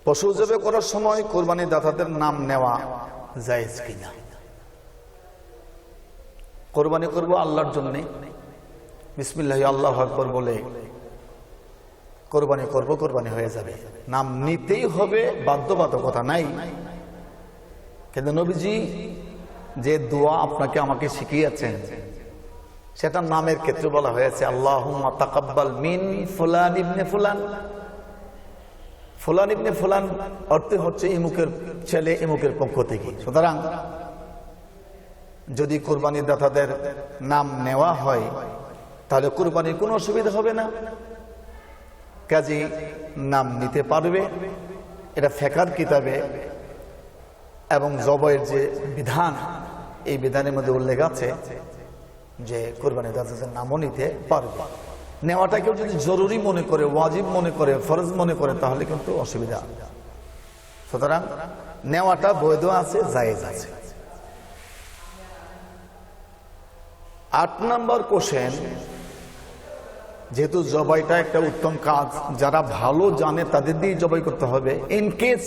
পশু জবে করার সময় কোরবানি দাতাদের নাম নেওয়া জায়েজ কিনা? কোরবানি করব আল্লাহর জন্য, বিসমিল্লাহ আল্লাহু আকবার বলে কোরবানি করব, কোরবানি হয়ে যাবে। নাম নিতেই হবে, বাধ্যবাধকতা নাই। কিন্তু নবীজি যে দোয়া আপনাকে আমাকে শিখিয়েছেন সেটা নামের ক্ষেত্রে বলা হয়েছে, আল্লাহুম্মা তাকাব্বাল মিন ফুলান ইবনে ফুলান। ফুলান ইবনে ফুলান অর্থ হচ্ছে ইমুকের ছেলে, ইমুকের পক্ষ থেকে। সুতরাং যদি কোরবানির দাতাদের নাম নেওয়া হয় তাহলে কোরবানির কোনো অসুবিধা হবে না, কাজী নাম নিতে পারবে। এটা ফিকহের কিতাবে এবং জবাইয়ের যে বিধান, এই বিধানের মধ্যে উল্লেখ আছে যে কোরবানির দাতাদের নামও নিতে পারবে। নেওয়াটাকেও যদি জরুরি মনে করে, ওয়াজিব মনে করে, ফরজ মনে করে তাহলে কিন্তু অসুবিধা। সুতরাং নেওয়াটা বৈধ আছে, জায়েজ আছে। 8 নম্বর কোশ্চেন, যেহেতু জবাইটা একটা উত্তম কাজ, যারা ভালো জানে তাদের দিয়ে জবাই করতে হবে। ইন কেস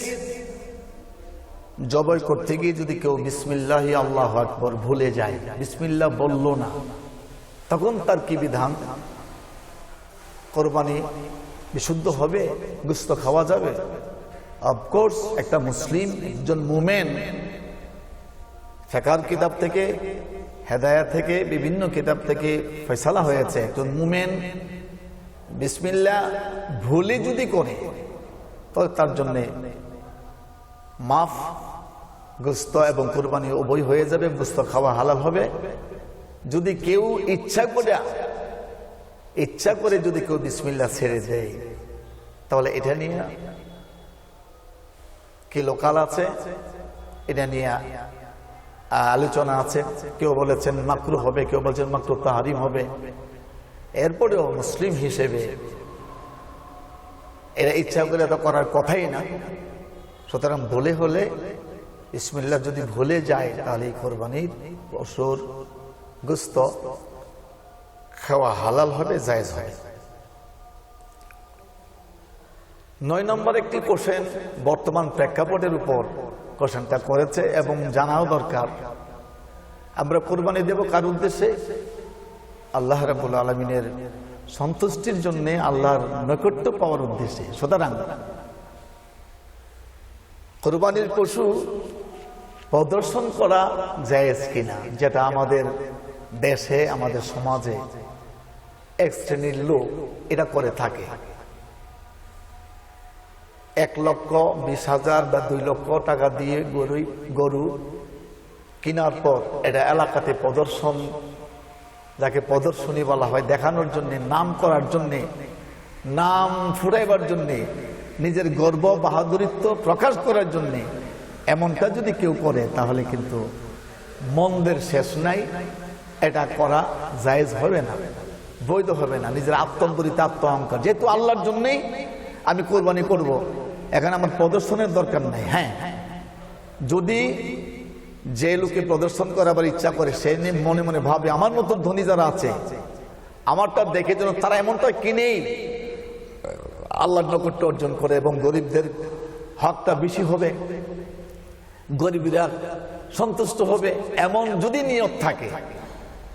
জবাই করতে গিয়ে যদি কেউ বিসমিল্লাহি আল্লাহু আকবার ভুলে যায়, বিসমিল্লাহ বলল না, তখন তার কি বিধান? কোরবানি বিশুদ্ধ হবে, গোশত খাওয়া যাবে? অফকোর্স, একটা মুসলিম, একজন মুমিন, ফিকহের কিতাব থেকে, হেদায়েত থেকে, বিভিন্ন কিতাব থেকে ফয়সালা হয়েছে, একজন মুমিন বিসমিল্লাহ ভুলে যদি করে তবে তার জন্য মাফ, গোশত এবং কুরবানি উভয় হয়ে যাবে, গোশত খাওয়া হালাল হবে। যদি কেউ ইচ্ছা করে যদি কেউ বিসমিল্লাহ ছেড়ে দেয় তাহলে এটা নিয়ে কি লোকাল আছে, এটা নিয়ে আলোচনা আছে। কেউ বলেছেন মাকরুহ হবে, কেউ বলেছেন মাকরুহ তাহরিম হবে। এরপরেও মুসলিম হিসেবে এরা ইচ্ছা করে তো করার কথাই না। সুতরাং ভুলে হলে বিসমিল্লাহ যদি ভুলে যায় তাহলে এই কোরবানির পশুর গোশত খাওয়া হালাল হবে, জায়েজ হবে। 9 নম্বর একটি কোশ্চেন, বর্তমান প্রেক্ষাপটের উপর কোশ্চেনটা করেছে এবং জানাও দরকার। আমরা কোরবানি দেব কার উদ্দেশ্যে? আল্লাহ রাব্বুল আলামিনের সন্তুষ্টির জন্য, আল্লাহর নৈকট্য পাওয়ার উদ্দেশ্যে। সুতরাং কোরবানির পশু প্রদর্শন করা জায়েজ কিনা, যেটা আমাদের দেশে, আমাদের সমাজে এক শ্রেণীর লোক এটা করে থাকে। 1,20,000 বা 2 লক্ষ টাকা দিয়ে গরু কেনার পর এটা এলাকাতে প্রদর্শন, যাকে প্রদর্শনী বলা হয়, দেখানোর জন্য, নাম করার জন্যে, নাম ফুরাইবার জন্যে, নিজের গর্ব বাহাদুরিত্ব প্রকাশ করার জন্যে এমনটা যদি কেউ করে তাহলে কিন্তু মন্দের শেষ নাই। এটা করা জায়েজ হবে না, বৈধ হবে না। নিজের আত্মম্বরিত, আত্ম অহংকার, যেহেতু আল্লাহর জন্যই আমি কোরবানি করব, এখানে আমার প্রদর্শনের দরকার নাই। হ্যাঁ, যদি যে লোকে প্রদর্শন করাবার ইচ্ছা করে সে মনে মনে ভাবে আমার মতো ধনী যারা আছে আমারটা দেখে যেন তারা এমনটা কিনেই আল্লাহর নৈকট্য অর্জন করে এবং গরিবদের হকটা বেশি হবে, গরিবরা সন্তুষ্ট হবে, এমন যদি নিয়ত থাকে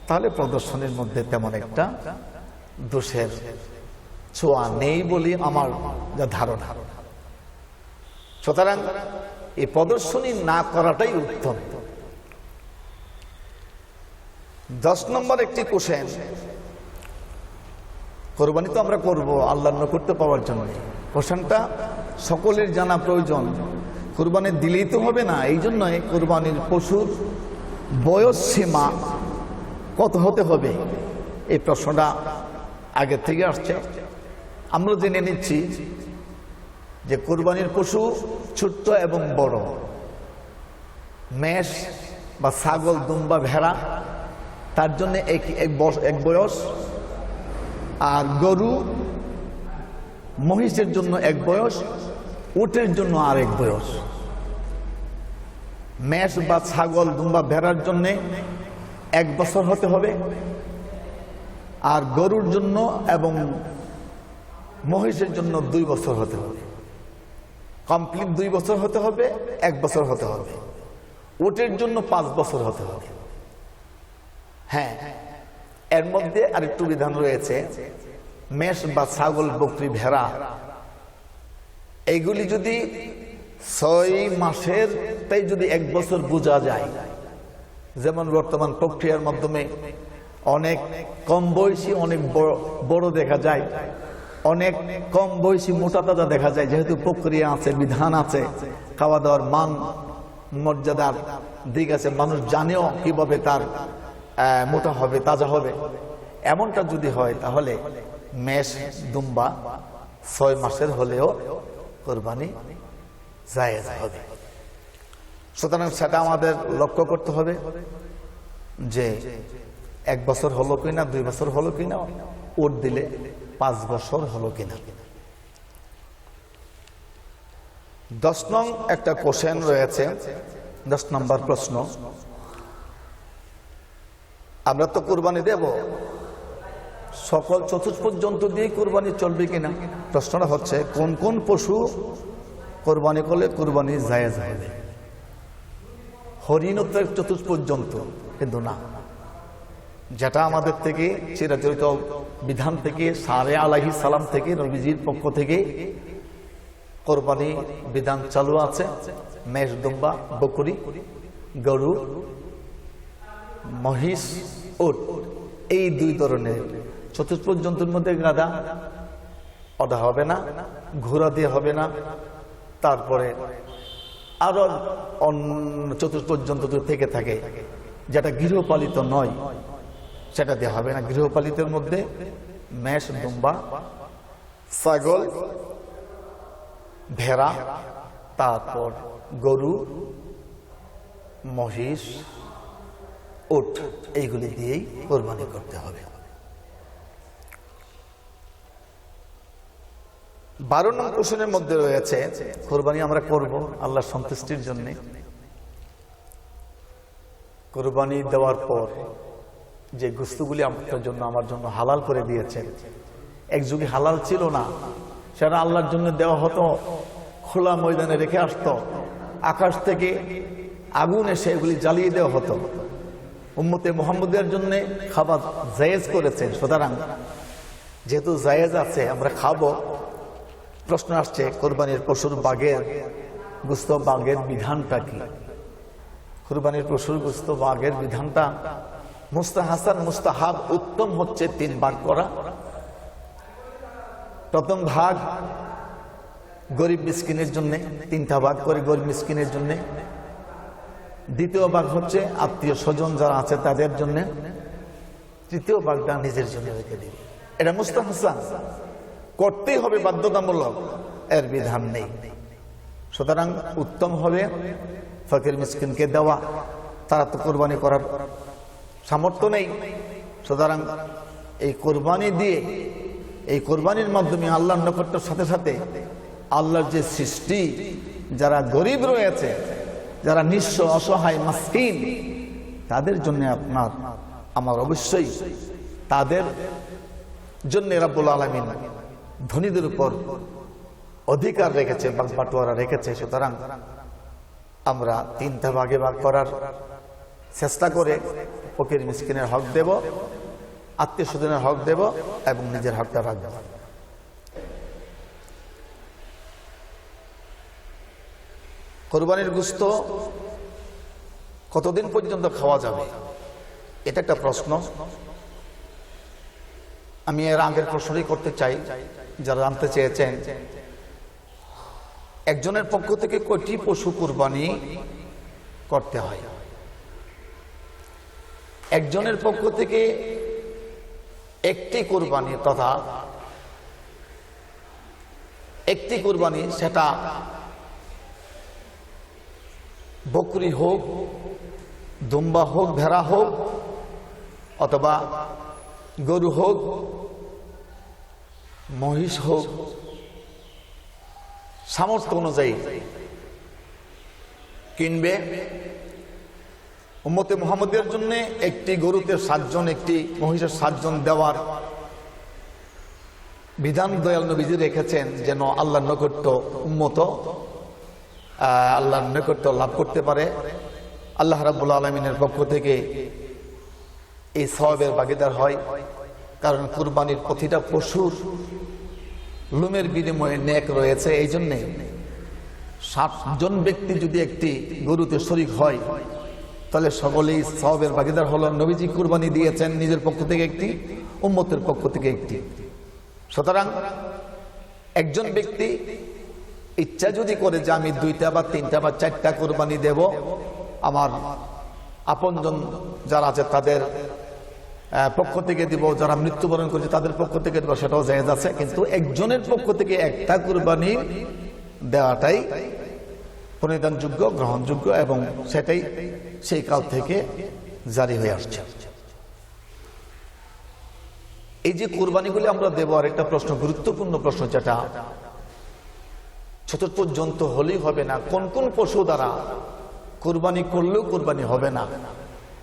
তাহলে প্রদর্শনের মধ্যে তেমন একটা দোষের ছোঁয়া নেই বলে আমার যা ধারণা। সুতরাং এই প্রদর্শনী না করাটাই উত্তম। 10 নম্বর একটি কোশ্চেন, কোরবানি তো আমরা করব আল্লাহর নৈকট্য পাওয়ার জন্য। কোশ্চেনটা সকলের জানা প্রয়োজন। কোরবানি দিলেই তো হবে না, এই জন্য কোরবানির পশুর বয়স সীমা কত হতে হবে এই প্রশ্নটা আগে থেকে আসছে। আমরা জেনে নিচ্ছি যে কোরবানির পশু ছোট্ট এবং বড়, মেষ বা ছাগল, দুম্বা, ভেড়া, তার জন্য এক বয়স, আর গরু মহিষের জন্য এক বয়স, উটের জন্য আর এক বয়স। মেষ বা ছাগল, দুম্বা, ভেড়ার জন্য 1 বছর হতে হবে, আর গরুর জন্য এবং মহিষের জন্য 2 বছর হতে হবে। কমপ্লিট 2 বছর হতে হবে, 1 বছর হতে হবে। উটের জন্য 5 বছর হতে হবে। হ্যাঁ, এর মধ্যে আরেকটু বিধান রয়েছে। মেষ বা ছাগল, বকরি, ভেড়া এইগুলি যদি 6 মাসের তাই যদি 1 বছর বোঝা যায়, যেমন বর্তমান প্রক্রিয়ার মাধ্যমে অনেক কম বয়সী অনেক বড় দেখা যায়, অনেক কম বয়সী মোটা তাজা দেখা যায়, যেহেতু প্রক্রিয়া আছে, বিধান আছে, খাওয়া দাওয়ার মান মর্যাদার দিক আছে, মানুষ জানেও কিভাবে তার মোটা হবে, তাজা হবে। এমনটা যদি হয় তাহলে মেষ দুম্বা 6 মাসের হলেও কোরবানি জায়েজ হবে। সুতরাং সেটা আমাদের লক্ষ্য করতে হবে যে 1 বছর হলো কিনা, 2 বছর হলো কিনা, উট দিলে 5 বছর হলো কিনা। 10 নং একটা কোশ্চেন রয়েছে, 10 নম্বর প্রশ্ন। আমরা তো কুরবানি দেব, সকল চতুষ্পদ জন্তু দিয়ে কুরবানি চলবে কিনা? প্রশ্নটা হচ্ছে কোন কোন পশু কুরবানি করলে কুরবানি জায়েজ হবে? হরিণ তো চতুষ্পদ জন্তু, কিন্তু না, যেটা আমাদের থেকে চিরাচরিত বিধান থেকে সারে আলাইহিস সালাম থেকে নবীজির পক্ষ থেকে কোরবানি বিধান চালু আছে। মেষ, দুম্বা, বকরি, গরু, মহিষ, উট, এই 2 ধরনের চতুষ্পদ জন্তুর মধ্যে গাধা অদা হবে না, ঘোড়া দিয়ে হবে না, তারপরে আরো চতুষ্পদ জন্তু থেকে থাকে যেটা গৃহপালিত নয়, সেটা দিয়ে হবে না। গৃহপালিতের মধ্যে মেষ, দুম্বা, ছাগল, ভেড়া, তারপর গরু, মহিষ, উট, এইগুলি দিয়েই কোরবানি করতে হবে। 12 নং কোশ্চেনের মধ্যে রয়েছে কোরবানি আমরা করব আল্লাহর সন্তুষ্টির জন্য। কোরবানি দেওয়ার পর যে গোশতগুলি আপনার জন্য আমার জন্য হালাল করে দিয়েছেন, এক যুগে হালাল ছিল না, সেটা আল্লাহর জন্য দেওয়া হতো, খোলা ময়দানে রেখে আসতো, আকাশ থেকে আগুন এসে এগুলি জ্বালিয়ে দেওয়া হতো। উম্মতে মুহাম্মদের জন্য খাবার জায়েজ করেছেন, সুতরাং যেহেতু জায়েজ আছে আমরা খাবো। প্রশ্ন আসছে কোরবানির পশুর বাগের গোশত বাগের বিধানটা কি? কোরবানির পশুর গোশত বাগের বিধানটা মুস্তাহাসান, মুস্তাহাব, উত্তম হচ্ছে 3 ভাগ করা। প্রথম ভাগ গরিব মিসকিনের জন্য, 3টা ভাগ করে গরিব মিসকিনের জন্য। দ্বিতীয় ভাগ হচ্ছে আত্মীয় স্বজন যারা আছে তাদের জন্য। তৃতীয় ভাগটা নিজের জন্য রেখে দিবে। এটা মুস্তাহাসান, করতেই হবে, বাধ্যতামূলক, এর বিধান নেই। সুতরাং উত্তম হবে ফকির মিসকিনকে দেওয়া। তারা তো কোরবানি করার সামর্থ্য নেই, সুতরাং এই কোরবানি দিয়ে, এই কোরবানির মাধ্যমে আল্লাহর নৈকট্যের সাথে সাথে আল্লাহর যে সৃষ্টি, যারা গরিব রয়েছে, যারা নিঃস্ব, অসহায়, মাসকিন, তাদের জন্য আপনার আমার অবশ্যই তাদের জন্য রাব্বুল আলামিন ধনীদের উপর অধিকার রেখেছে, বাটোয়ারা রেখেছে। সুতরাং আমরা 3টা ভাগে ভাগ করার চেষ্টা করে ফকির মিসকিনের হক দেব, আত্মীয় স্বজনের হক দেব এবং নিজের হকটা রাখব। কোরবানির গোশত কতদিন পর্যন্ত খাওয়া যাবে, এটা একটা প্রশ্ন। আমি এর আগের প্রশ্নই করতে চাই, যারা জানতে চেয়েছেন একজনের পক্ষ থেকে কয়টি পশু কোরবানি করতে হয়। একজনের পক্ষ থেকে একটি কোরবানি তথা একটি কোরবানি, সেটা বকরি হোক, দুম্বা হোক, ভেড়া হোক, অথবা গরু হোক, মহিষ হোক, সামর্থ্য অনুযায়ী কিনবে। উম্মতে মুহাম্মদের জন্য একটি গরুতে 7 জন, একটি মহিষের 7 জন দেওয়ার বিধান দয়াল নবীজি রেখেছেন, যেন আল্লাহর নৈকট্য উম্মত আল্লাহর নৈকট্য লাভ করতে পারে। আল্লাহ রাব্বুল আলামিনের পক্ষ থেকে এই সওয়াবের ভাগীদার হয়। কারণ কুরবানির প্রতিটা পশুর লুমের বিনিময়ে নেক রয়েছে। এই জন্যে 60 জন ব্যক্তি যদি একটি গরুতে শরীক হয় তাহলে সকলেই সওয়াবের ভাগীদার হলো। নবীজি কুরবানি দিয়েছেন নিজের পক্ষ থেকে একটি, উম্মতের পক্ষ থেকে একটি। সুতরাং একজন ব্যক্তি ইচ্ছা যদি করে যে আমি 2টা বা 3টা বা 4টা কুরবানি দেব, আমার আপনজন যারা আছে তাদের পক্ষ থেকে দিব, যারা মৃত্যুবরণ করেছে তাদের পক্ষ থেকে দিব, সেটাও জায়েজ আছে। কিন্তু একজনের পক্ষ থেকে একটা কুরবানি দেওয়াটাই পরিধানযোগ্য, গ্রহণযোগ্য এবং সেটাই সেই কাল থেকে জারি হয়ে আসছে। এই যে কুরবানিগুলি আমরা দেব, আর একটা প্রশ্ন, গুরুত্বপূর্ণ প্রশ্ন, যেটা চতুর্থ জন্তু হলেই হবে না, কোন কোন পশু দ্বারা কুরবানি করলেও কুরবানি হবে না,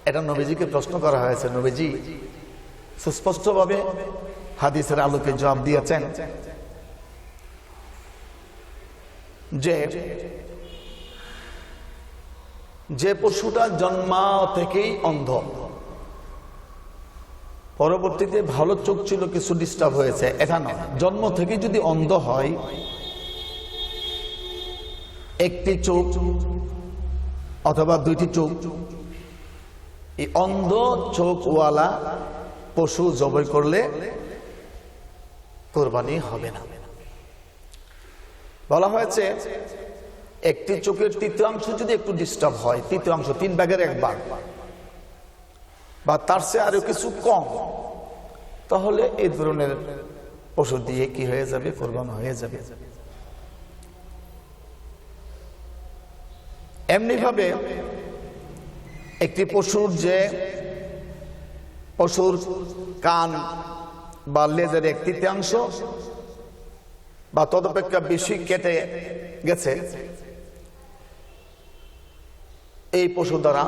এটা নবীজিকে প্রশ্ন করা হয়েছে। নবীজি সুস্পষ্টভাবে হাদিসের আলোকে জবাব দিয়েছেন যে পশুটা জন্মা থেকেই অন্ধ, পরবর্তীতে ভালো চোখ ছিল, কিছু ডিস্টার্ব হয়েছে, এটা নয়। জন্ম থেকে যদি অন্ধ হয়, একটি চোখ অথবা 2টি চোখ, এই অন্ধ চোখওয়ালা পশু জবাই করলে কুরবানি হবে না। বলা হয়েছে একটি চোখের তৃতীয়াংশ যদি একটু ডিস্টার্ব হয়, তৃতীয়াংশ 3 ভাগের 1 ভাগ বা তার চেয়ে আরো কিছু কম, তাহলে এই ধরনের পশু দিয়ে কি হয়ে যাবে, কুরবানি হয়ে যাবে। এমনি ভাবে একটি পশুর কান বা লেজের 1/3 বা তদপেক্ষা বেশি কেটে গেছে, এই পশু দ্বারা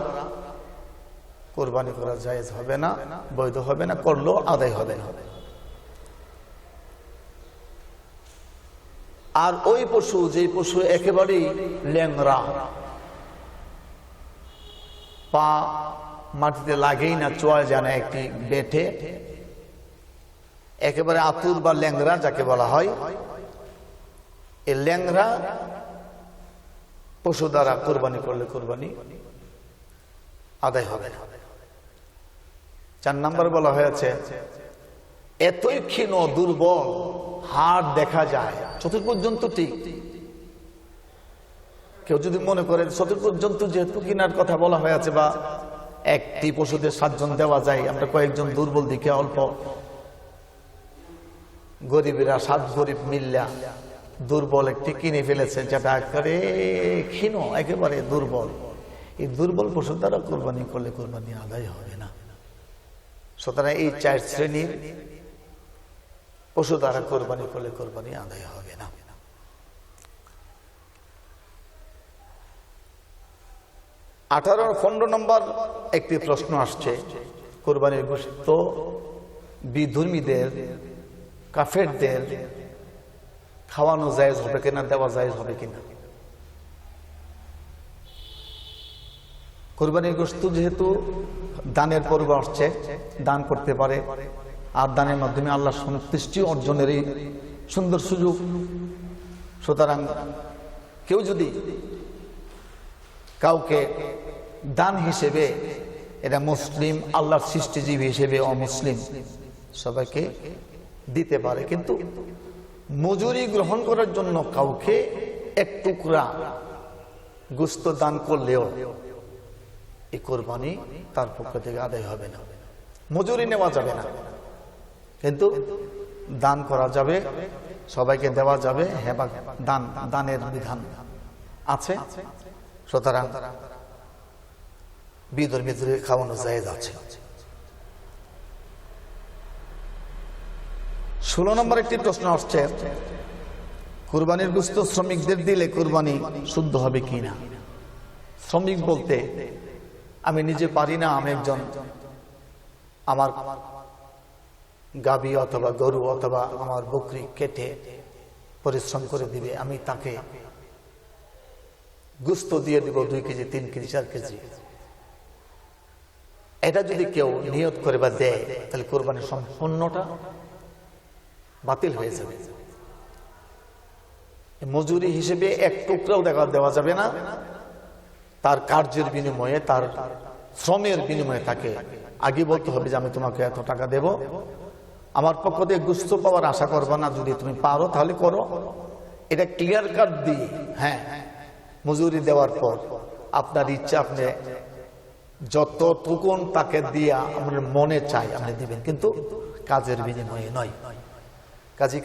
কুরবানি করা জায়েজ হবে না, বৈধ হবে না, করলেও আদায় হবে না। আর ওই পশু, যেই পশু একেবারেই ল্যাংড়া, পা মাটিতে লাগেই না, চোয়া যায় না, একটি বেঠে, একেবারে আতুর বা ল্যাংড়া যাকে বলা হয়, এই ল্যাংড়া পশু দ্বারা কুরবানি করলে কুরবানি আদায় হবে না। 4 নম্বর বলা হয়েছে এতই ক্ষীণ, দুর্বল, হাড় দেখা যায়, চতুর্ভুজ জন্তু ঠিক। কেউ যদি মনে করে চতুর্ভুজ জন্তু যেহেতু কিনার কথা বলা হয়েছে, বা একটি পশুদের 7 জন দেওয়া যায়, আমরা কয়েকজন দুর্বল দিকে অল্প গরিবেরা 7 গরিব মিল্লা দুর্বল একটি কিনে ফেলেছে, যেটা একেবারে ক্ষীণ, একেবারে দুর্বল, এই দুর্বল পশু দ্বারা কুরবানি করলে কুরবানি আদায় হবে না। সুতরাং এই 4 শ্রেণীর পশু দ্বারা কুরবানি করলে কুরবানি আদায় হবে না। 15 নম্বর একটি প্রশ্ন আসছে, কুরবানির গোশত বিধর্মীদের, কাফেরদের খাওয়ানো জায়েজ হবে কিনা, দেওয়া জায়েজ হবে কিনা। কুরবানির গোশত যেহেতু দানের পর্ব আসছে, দান করতে পারে, আর দানের মাধ্যমে আল্লাহর সন্তুষ্টি অর্জনের এই সুন্দর সুযোগ। সুতরাং কেউ যদি কাউকে দান হিসেবে, এটা মুসলিম, আল্লাহর সৃষ্টিজীবী হিসেবে অমুসলিম, সবাইকে দিতে পারে, কিন্তু মজুরি গ্রহণ করার জন্য কাউকে 1 টুকরা গোশত দান করলেও এই কুরবানি তার পক্ষ থেকে আদায় হবে না। মজুরি নেওয়া যাবে না, কিন্তু দান করা যাবে, সবাইকে দেওয়া যাবে। হ্যাঁ, দানের বিধান আছে। সুতরাং বিধর্মীদের খাওয়ানো জায়েজ আছে। 16 নম্বর একটি প্রশ্ন আসছে, কুরবানির গোশত শ্রমিকদের দিলে কুরবানি শুদ্ধ হবে কিনা। শ্রমিক বলতে আমি নিজে পারি না, আমি একজন, আমার গাভী অথবা গরু অথবা আমার বকরি কেটে পরিশ্রম করে দিবে, আমি তাকে গোস্ত দিয়ে দিব 2 কেজি 3 কেজি 4 কেজি, এটা যদি কেউ নিয়ত করে বা দেয় তাহলে কোরবানির সম্পূর্ণটা বাতিল হয়ে যাবে। মজুরি হিসেবে এক টুকরাও দেওয়া যাবে না, তার কার্যের বিনিময়ে, তার শ্রমের বিনিময়ে তাকে আগে বলতে হবে যে আমি তোমাকে এত টাকা দেব, আমার পক্ষ থেকে গোস্ত পাওয়ার আশা করবা না, যদি তুমি পারো তাহলে করো। এটা ক্লিয়ার কাট দিয়ে, হ্যাঁ, মজুরি দেওয়ার পর আপনার ইচ্ছা, আপনি যতটুকুন তাকে দিয়া আপনার মনে চাই আপনি দিবেন, কিন্তু কাজের বিনিময়ে নয়।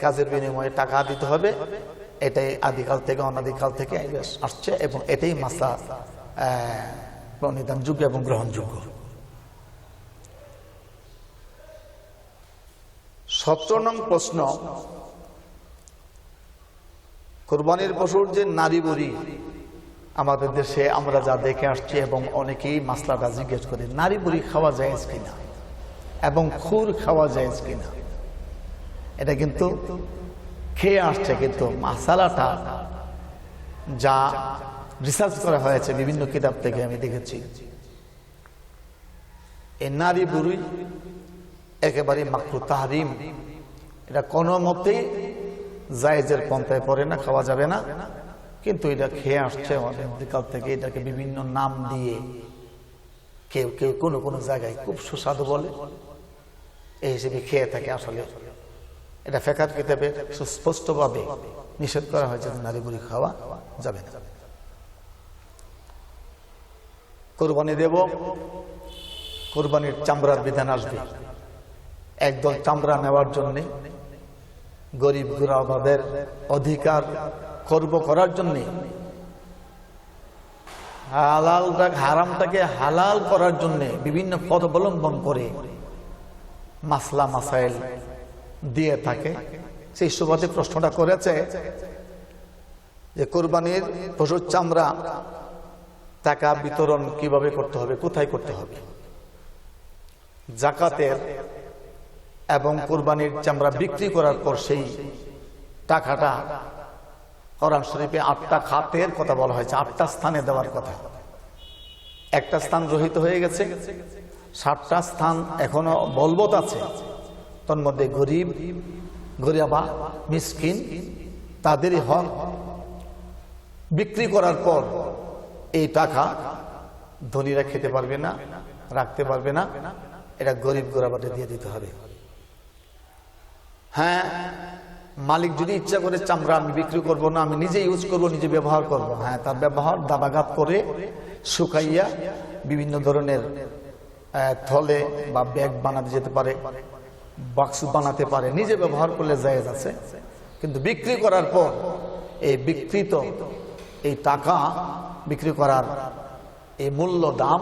কাজের বিনিময়ে টাকা দিতে হবে, এটাই আদিকাল থেকে অনাদিকাল থেকে আসছে এবং এটাই মাসলা প্রণিধানযোগ্য এবং গ্রহণযোগ্য। 17 নং প্রশ্ন, কোরবানির পশুর যে নারী বুড়ি আমাদের দেশে আমরা যা দেখে আসছি এবং অনেকেই মাসলাটা জিজ্ঞেস করে, নারী বুড়ি খাওয়া যায় কিনা এবং খুর খাওয়া যায় কিনা, এটা কিন্তু খেয়ে আসছে, কিন্তু মাসালাটা যা রিসার্চ করা হয়েছে বিভিন্ন কিতাব থেকে আমি দেখেছি, এই নারী বুড়ি একেবারে মাকরু তাহরিম, এটা কোনো মতেই জায়েজের পন্থায় পড়ে না, খাওয়া যাবে না। কিন্তু এটা খেয়ে আসছে অনাদিকাল থেকে, এটাকে বিভিন্ন নাম দিয়ে কেউ কেউ কোনো কোনো জায়গায় খুব সুস্বাদু বলে, এই হিসেবে খেয়ে থাকে। আসলে এটা ফিকহ কিতাবে সুস্পষ্টভাবে নিষেধ করা হয়েছে, নারী বুড়ি খাওয়া যাবে না। কোরবানি দেব, কোরবানির চামড়ার বিধান আসবে। একদল চামড়া নেওয়ার জন্য, গরিব গুরাবাদের অধিকার খর্ব করার জন্য, হারামটাকে হালাল করার জন্য বিভিন্ন পথ অবলম্বন করে মাসলা মাসাইল দিয়ে থাকে। সেই সুবাদে প্রশ্নটা করেছে যে কোরবানির পশুর চামড়া টাকা বিতরণ কিভাবে করতে হবে, কোথায় করতে হবে। যাকাতের এবং কোরবানির চামড়া বিক্রি করার পর সেই টাকাটা কোরআন শরীফে 8টা খাতের কথা বলা হয়েছে, 8টা স্থানে দেওয়ার কথা। একটা স্থান রহিত হয়ে গেছে, 7টা স্থান এখনো বলবৎ আছে। তন্মধ্যে গরিব, গরিবা, মিসকিন, তাদেরই হক। বিক্রি করার পর এই টাকা ধনীরা খেতে পারবে না, রাখতে পারবে না, এটা গরিব গরিবাকে দিয়ে দিতে হবে। হ্যাঁ, মালিক যদি ইচ্ছা করে চামড়া আমি বিক্রি করব না, আমি নিজে ইউজ করব, নিজে ব্যবহার করব, হ্যাঁ, তার ব্যবহার দাবাঘাত করে শুকাইয়া বিভিন্ন ধরনের থলে বা ব্যাগ বানাতে যেতে পারে, বাক্স বানাতে পারে, নিজে ব্যবহার করলে জায়েজ আছে। কিন্তু বিক্রি করার পর এই বিক্রিত এই টাকা, বিক্রি করার এই মূল্য দাম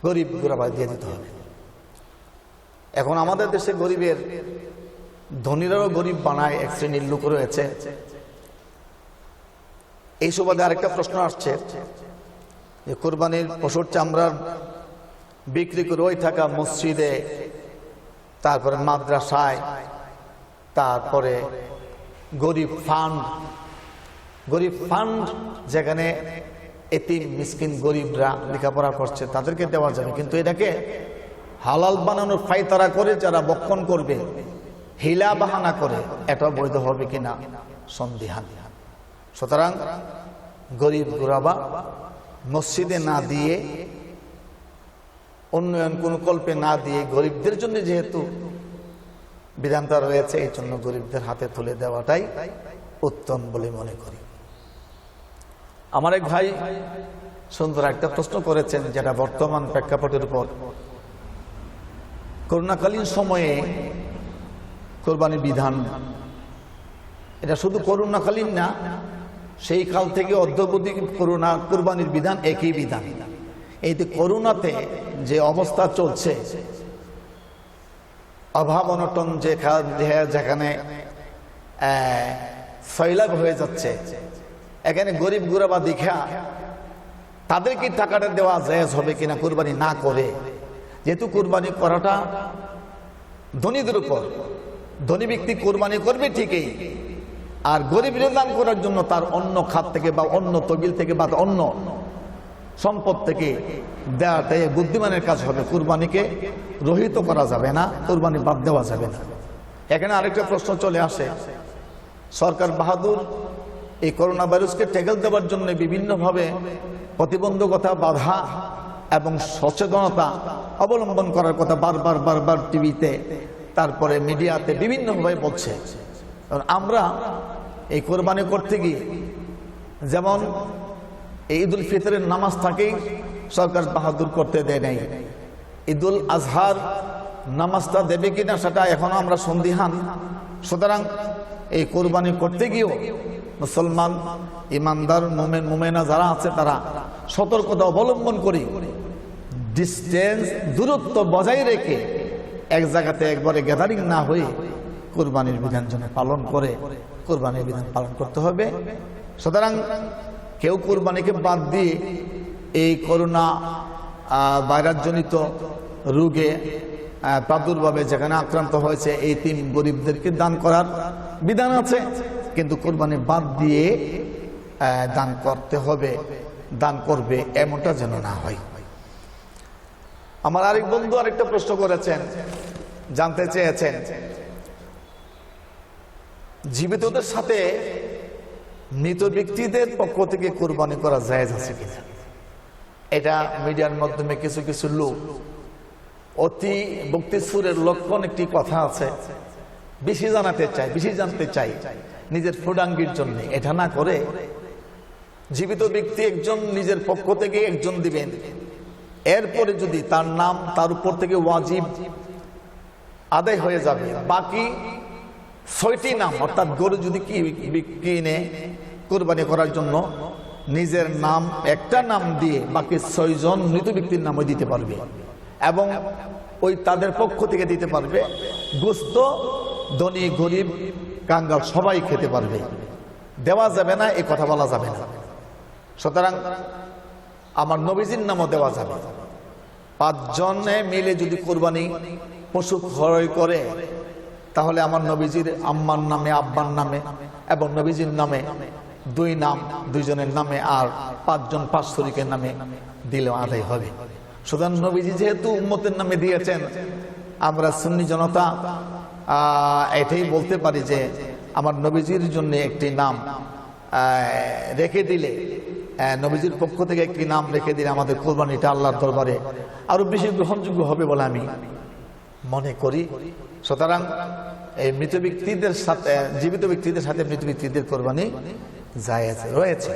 গরিব গুরাবা দিয়ে দিতে হবে। এখন আমাদের দেশে গরিবের, ধনীরাও গরিব বানায়, এক শ্রেণীর লোক রয়েছে। এই সুবাদে আরেকটা প্রশ্ন আসছে যে কোরবানির পশুর চামড়ার বিক্রি করে ওই টাকা মসজিদে, তারপরে মাদ্রাসায়, তারপরে গরিব ফান্ড যেখানে এতিম মিসকিন গরিবরা লেখাপড়া করছে তাদেরকে দেওয়া যাবে। কিন্তু এটাকে হালাল বানানোর ফায়তারা করে যারা বক্ষণ করবে, হিলা বাহানা করে, এটা বৈধ হবে কিনা সন্দিহান। সুতরাং গরিব গুরাবা মসজিদে না দিয়ে, উন্নয়ন কোন কল্পে না দিয়ে, গরিবদের জন্য যেহেতু বিধানটা রয়েছে, এই জন্য গরিবদের হাতে তুলে দেওয়াটাই উত্তম বলে মনে করি। আমার এক ভাই সুন্দর একটা প্রশ্ন করেছেন, যেটা বর্তমান প্রেক্ষাপটের উপর। করোনাকালীন সময়ে কোরবানির বিধান, এটা শুধু করোনাকালীন না, সেই কাল থেকে অদ্যাবধি কোরবানির বিধান একই বিধান। এই যে করোনাতে যে অবস্থা চলছে, অভাব অনটন যেখানে সয়লাভ হয়ে যাচ্ছে, এখানে গরিব গুরাবা দেখা তাদেরকে টাকাটা দেওয়া জায়েজ হবে কিনা কুরবানি না করে। যেহেতু কুরবানি করাটা ধনীদের উপর, ধনী ব্যক্তি কুরবানি করবে ঠিকই, আর গরিবরে দান করার জন্য তার অন্য খাত থেকে বা অন্য তবিল থেকে বা অন্য সম্পদ থেকে দেওয়াটাই বুদ্ধিমানের কাজ হবে। কুরবানিকে রহিত করা যাবে না, কুরবানি বাদ দেওয়া যাবে না। এখানে আরেকটা প্রশ্ন চলে আসে, সরকার বাহাদুর এই করোনা ভাইরাসকে ট্যাকেল দেওয়ার জন্য বিভিন্নভাবে প্রতিবন্ধকতা, বাধা এবং সচেতনতা অবলম্বন করার কথা বারবার টিভিতে, তারপরে মিডিয়াতে বিভিন্নভাবে বলছে। আমরা এই কোরবানি করতে গিয়ে যেমন এই ঈদুল ফিতরের নামাজ থাকেই সরকার বাহাদুর করতে দেয় নাই, ঈদুল আজহার নামাজটা দেবে কিনা সেটা এখনো আমরা সন্দিহান। সুতরাং এই কোরবানি করতে গিয়েও মুসলমান ইমানদার মোমেন মোমেনা যারা আছে তারা সতর্কতা অবলম্বন করে ডিস্টেন্স, দূরত্ব বজায় রেখে এক জায়গাতে একবারে গ্যাদারিং না হয়ে কোরবানির বিধান যেন পালন করে কোরবানির বিধান পালন করতে হবে। সুতরাং কেউ কোরবানিকে বাদ দিয়ে এই করোনা ভাইরাসজনিত রোগে প্রাদুর্ভাবে যেখানে আক্রান্ত হয়েছে এই তিন গরিবদেরকে দান করার বিধান আছে, কিন্তু কোরবানি বাদ দিয়ে দান করতে হবে, দান করবে এমনটা যেন না হয়। আমার আরেক বন্ধু আরেকটা প্রশ্ন করেছেন, জানতে চেয়েছেন জীবিতদের সাথে মৃত ব্যক্তিদের পক্ষ থেকে কোরবানি করা জায়েজ আছে কিনা। এটা মিডিয়ার মাধ্যমে কিছু কিছু লোক অতি বক্তিসুরের লক্ষণ একটি কথা আছে, বেশি জানাতে চাই, বেশি জানতে চাই নিজের ফুডাঙ্গির জন্য। এটা না করে জীবিত ব্যক্তি একজন নিজের পক্ষ থেকে একজন দিবেন, এরপরে যদি তার নাম তার উপর থেকে ওয়াজিব আদায় হয়ে যাবে, বাকি ৬টি নাম অর্থাৎ গরু যদি কিনে কোরবানি করার জন্য নিজের নাম একটা নাম দিয়ে বাকি ৬ জন মৃত ব্যক্তির নামও দিতে পারবে এবং ওই তাদের পক্ষ থেকে দিতে পারবে। গোস্ত ধনী গরিব কাঙ্গাল সবাই খেতে পারবে, দেওয়া যাবে না এই কথা বলা যাবে না। সুতরাং আমার নবীজির নামও দেওয়া যাবে। ৫ জনে মিলে যদি কোরবানি পশু ক্রয় করে তাহলে আমার নবীজির আম্মার নামে, আব্বার নামে এবং নবীজির নামে 2 নাম, 2 জনের নামে আর 5 জন 5 শরীকের নামে দিলেও আদায় হবে। সুতরাং নবীজি যেহেতু উম্মতের নামে দিয়েছেন, আমরা সুন্নি জনতা এটাই বলতে পারি যে আমার নবীজির জন্য একটি নাম রেখে দিলে, নবীজির পক্ষ থেকে একটি নাম রেখে দিলে আমাদের কোরবানিটা আল্লাহর দরবারে আরো বেশি গ্রহণযোগ্য হবে বলে আমি মনে করি। সুতরাং এই মৃত ব্যক্তিদের সাথে জীবিত ব্যক্তিদের সাথে মৃত ব্যক্তিদের কোরবানি জায়েজ রয়েছে।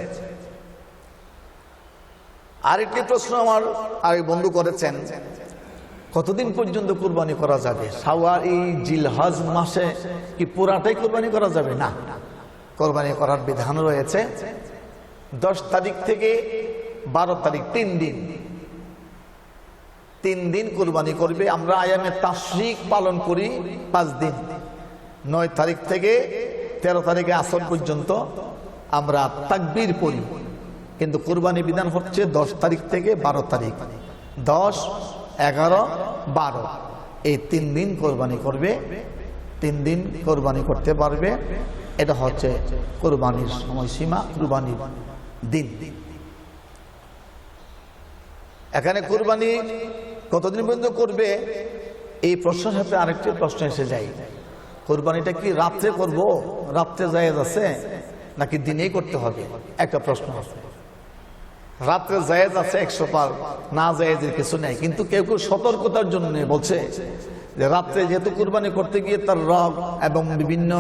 আরেকটি প্রশ্ন আমার আরেক বন্ধু করেছেন, কতদিন পর্যন্ত কোরবানি করা যাবে? শাওয়াল, জিলহজ মাসে কি পুরাটাই কোরবানি করা যাবে? না, কোরবানি করার বিধান রয়েছে 10 তারিখ থেকে 12 তারিখ, 3 দিন। 3 দিন কোরবানি করবে। আমরা আয়ামে তাশরিক পালন করি 5 দিন। 9 তারিখ থেকে 13 তারিখে আসর পর্যন্ত আমরা তাকবীর পড়ি, কিন্তু কোরবানি বিধান হচ্ছে 10 তারিখ থেকে 12 তারিখ। 10, 11, 12 এই 3 দিন কোরবানি করবে। 3 দিন কোরবানি করতে পারবে। এটা হচ্ছে কোরবানির সময়সীমা, কোরবানির দিন। এখানে কোরবানি কতদিন পর্যন্ত করবে এই প্রশ্নের সাথে আরেকটি প্রশ্ন এসে যায়, কোরবানিটা কি রাত্রে করব? রাত্রে জায়েজ আছে নাকি দিনেই করতে হবে? একটা প্রশ্ন আছে। রাত্রে জায়েজ আছে 100 পার, না জায়েজের কিছু নেই। কিন্তু কেউ কেউ সতর্কতার জন্য বলছে যে রাত্রে যেহেতু কোরবানি করতে গিয়ে তার রগ এবং বিভিন্ন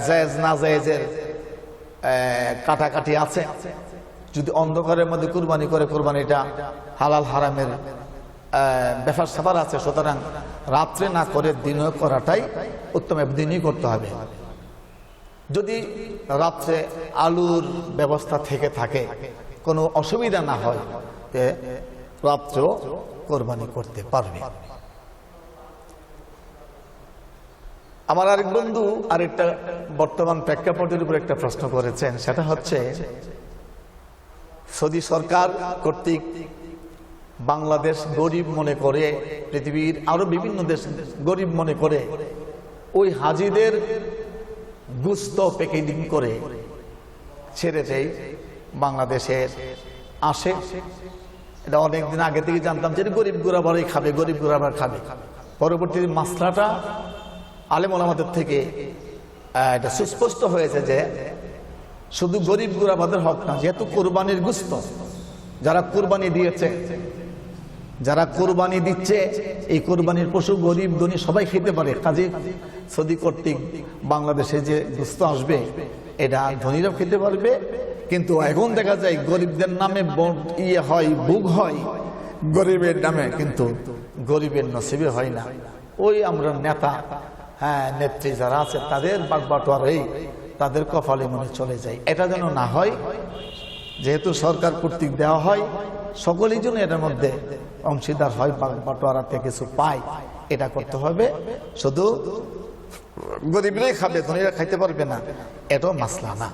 জায়েজ না জায়েজের কাটাকাটি আছে, যদি অন্ধকারের মধ্যে কোরবানি করে কোরবানিটা হালাল হারামের ব্যাপার স্যাপার আছে। সুতরাং রাত্রে না করে দিনে করাটাই উত্তম, দিনই করতে হবে। যদি রাত্রে আলুর ব্যবস্থা থেকে থাকে, কোনো অসুবিধা না হয়, রাত্রেও কোরবানি করতে পারবে। আমার আরেক বন্ধু আরেকটা বর্তমান প্রেক্ষাপটের উপর একটা প্রশ্ন করেছেন, সেটা হচ্ছে সৌদি সরকার কর্তৃক বাংলাদেশ গরিব মনে করে, পৃথিবীর আরো বিভিন্ন দেশ গরিব মনে করে ওই হাজিদের গুস্ত প্যাকেজিং করে ছেড়ে দেয় বাংলাদেশের আসে। এটা অনেকদিন আগে থেকে জানতাম যে গরিব গোরাবারই খাবে, গরিব গোরাবার খাবে। পরবর্তী মাসলাটা আলেম ওলামাদের থেকে এটা সুস্পষ্ট হয়েছে যে শুধু গরিব গোরাবাদের হক না, যেহেতু কোরবানির গুস্ত যারা কোরবানি দিয়েছে, যারা কোরবানি দিচ্ছে, এই কোরবানির পশু গরিব ধনী সবাই খেতে পারে। কাজে সৌদি কর্তৃক বাংলাদেশে যে গুস্ত আসবে এটা ধনীরাও খেতে পারবে। কিন্তু এখন দেখা যায় গরিবদের নামে ইয়ে হয়, ভোগ হয় গরিবের নামে, কিন্তু গরিবের নসিবে হয় না। ওই আমরা নেতা, নেত্রী যারা আছে তাদের বাগবাটোয়ারাই তাদের কপালে মনে চলে যায়। এটা যেন না হয়, যেহেতু সরকার কর্তৃক দেওয়া হয়, সকলেই যেন এটার মধ্যে অংশীদার হয়, বাগবাটোয়ারাতে কিছু পায়, এটা করতে হবে। শুধু গরিবরাই খাবে, ধনীরা খাইতে পারবে না, এটাও মাসলা না।